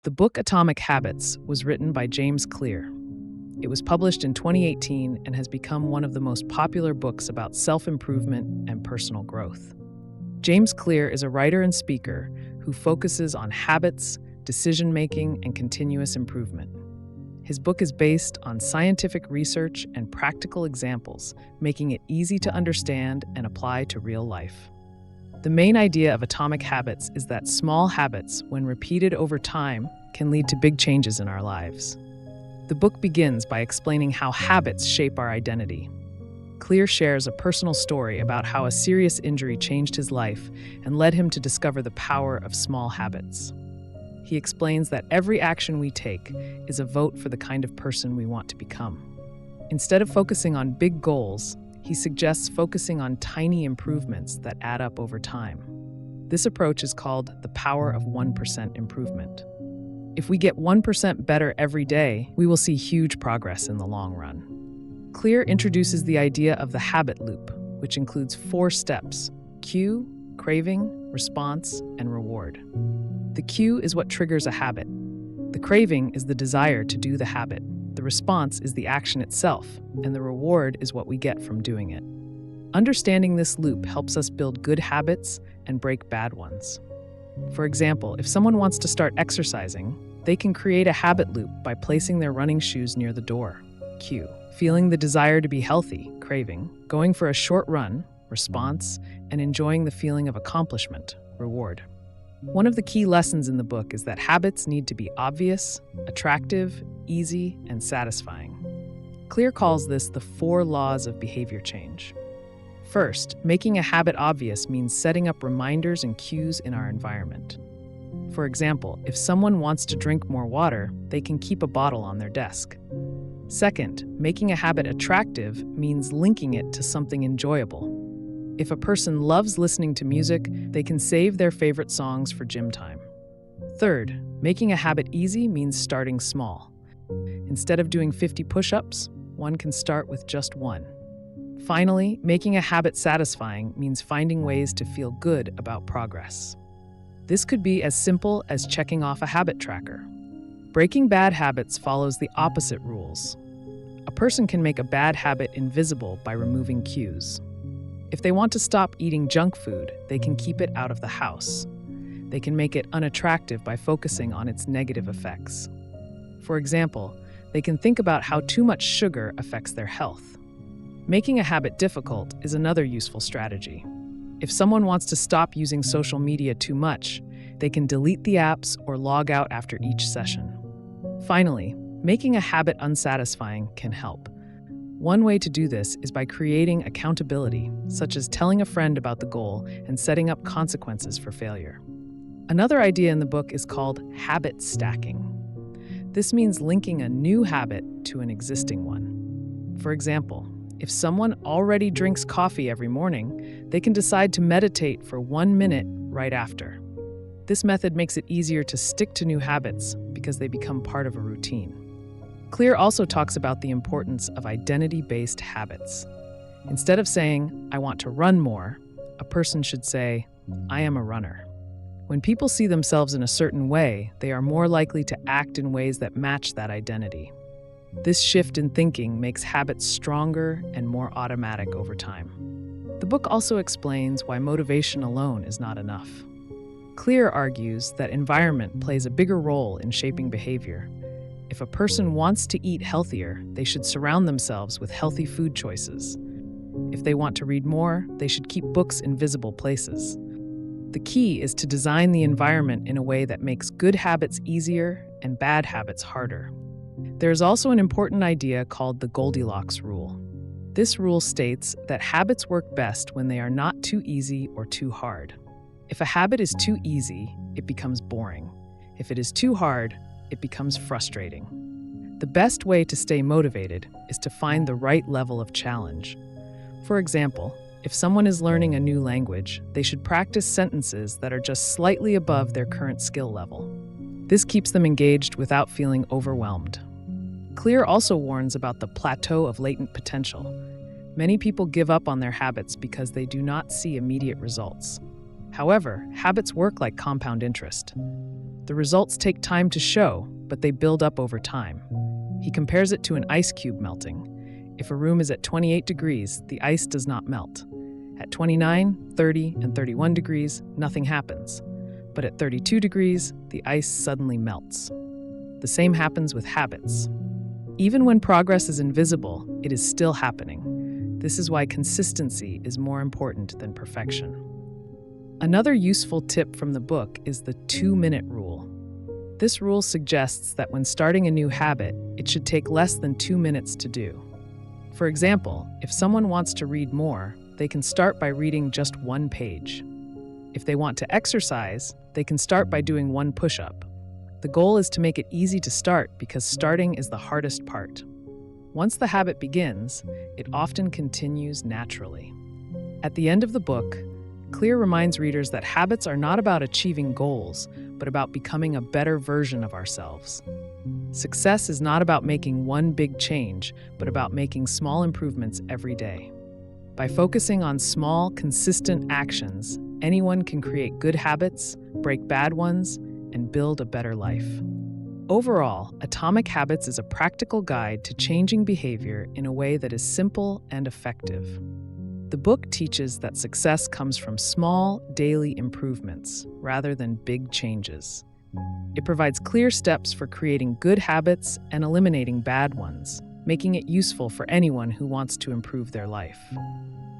The book Atomic Habits was written by James Clear. It was published in 2018 and has become one of the most popular books about self-improvement and personal growth. James Clear is a writer and speaker who focuses on habits, decision-making, and continuous improvement. His book is based on scientific research and practical examples, making it easy to understand and apply to real life. The main idea of Atomic Habits is that small habits, when repeated over time, can lead to big changes in our lives. The book begins by explaining how habits shape our identity. Clear shares a personal story about how a serious injury changed his life and led him to discover the power of small habits. He explains that every action we take is a vote for the kind of person we want to become. Instead of focusing on big goals, he suggests focusing on tiny improvements that add up over time. This approach is called the power of 1% improvement. If we get 1% better every day, we will see huge progress in the long run. Clear introduces the idea of the habit loop, which includes 4 steps: cue, craving, response, and reward. The cue is what triggers a habit. The craving is the desire to do the habit. The response is the action itself, and the reward is what we get from doing it. Understanding this loop helps us build good habits and break bad ones. For example, if someone wants to start exercising, they can create a habit loop by placing their running shoes near the door, cue, feeling the desire to be healthy, craving, going for a short run, response, and enjoying the feeling of accomplishment, reward. One of the key lessons in the book is that habits need to be obvious, attractive, easy, and satisfying. Clear calls this the 4 laws of behavior change. First, making a habit obvious means setting up reminders and cues in our environment. For example, if someone wants to drink more water, they can keep a bottle on their desk. Second, making a habit attractive means linking it to something enjoyable. If a person loves listening to music, they can save their favorite songs for gym time. Third, making a habit easy means starting small. Instead of doing 50 push-ups, one can start with just 1. Finally, making a habit satisfying means finding ways to feel good about progress. This could be as simple as checking off a habit tracker. Breaking bad habits follows the opposite rules. A person can make a bad habit invisible by removing cues. If they want to stop eating junk food, they can keep it out of the house. They can make it unattractive by focusing on its negative effects. For example, they can think about how too much sugar affects their health. Making a habit difficult is another useful strategy. If someone wants to stop using social media too much, they can delete the apps or log out after each session. Finally, making a habit unsatisfying can help. One way to do this is by creating accountability, such as telling a friend about the goal and setting up consequences for failure. Another idea in the book is called habit stacking. This means linking a new habit to an existing one. For example, if someone already drinks coffee every morning, they can decide to meditate for 1 minute right after. This method makes it easier to stick to new habits because they become part of a routine. Clear also talks about the importance of identity-based habits. Instead of saying, "I want to run more," a person should say, "I am a runner." When people see themselves in a certain way, they are more likely to act in ways that match that identity. This shift in thinking makes habits stronger and more automatic over time. The book also explains why motivation alone is not enough. Clear argues that environment plays a bigger role in shaping behavior. If a person wants to eat healthier, they should surround themselves with healthy food choices. If they want to read more, they should keep books in visible places. The key is to design the environment in a way that makes good habits easier and bad habits harder. There is also an important idea called the Goldilocks rule. This rule states that habits work best when they are not too easy or too hard. If a habit is too easy, it becomes boring. If it is too hard, it becomes frustrating. The best way to stay motivated is to find the right level of challenge. For example, if someone is learning a new language, they should practice sentences that are just slightly above their current skill level. This keeps them engaged without feeling overwhelmed. Clear also warns about the plateau of latent potential. Many people give up on their habits because they do not see immediate results. However, habits work like compound interest. The results take time to show, but they build up over time. He compares it to an ice cube melting. If a room is at 28 degrees, the ice does not melt. At 29, 30, and 31 degrees, nothing happens. But at 32 degrees, the ice suddenly melts. The same happens with habits. Even when progress is invisible, it is still happening. This is why consistency is more important than perfection. Another useful tip from the book is the 2-minute rule. This rule suggests that when starting a new habit, it should take less than 2 minutes to do. For example, if someone wants to read more, they can start by reading just 1 page. If they want to exercise, they can start by doing 1 push-up. The goal is to make it easy to start because starting is the hardest part. Once the habit begins, it often continues naturally. At the end of the book, Clear reminds readers that habits are not about achieving goals, but about becoming a better version of ourselves. Success is not about making one big change, but about making small improvements every day. By focusing on small, consistent actions, anyone can create good habits, break bad ones, and build a better life. Overall, Atomic Habits is a practical guide to changing behavior in a way that is simple and effective. The book teaches that success comes from small, daily improvements rather than big changes. It provides clear steps for creating good habits and eliminating bad ones, making it useful for anyone who wants to improve their life.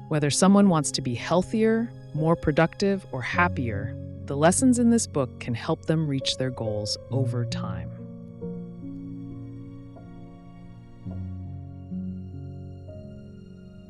Whether someone wants to be healthier, more productive, or happier, the lessons in this book can help them reach their goals over time.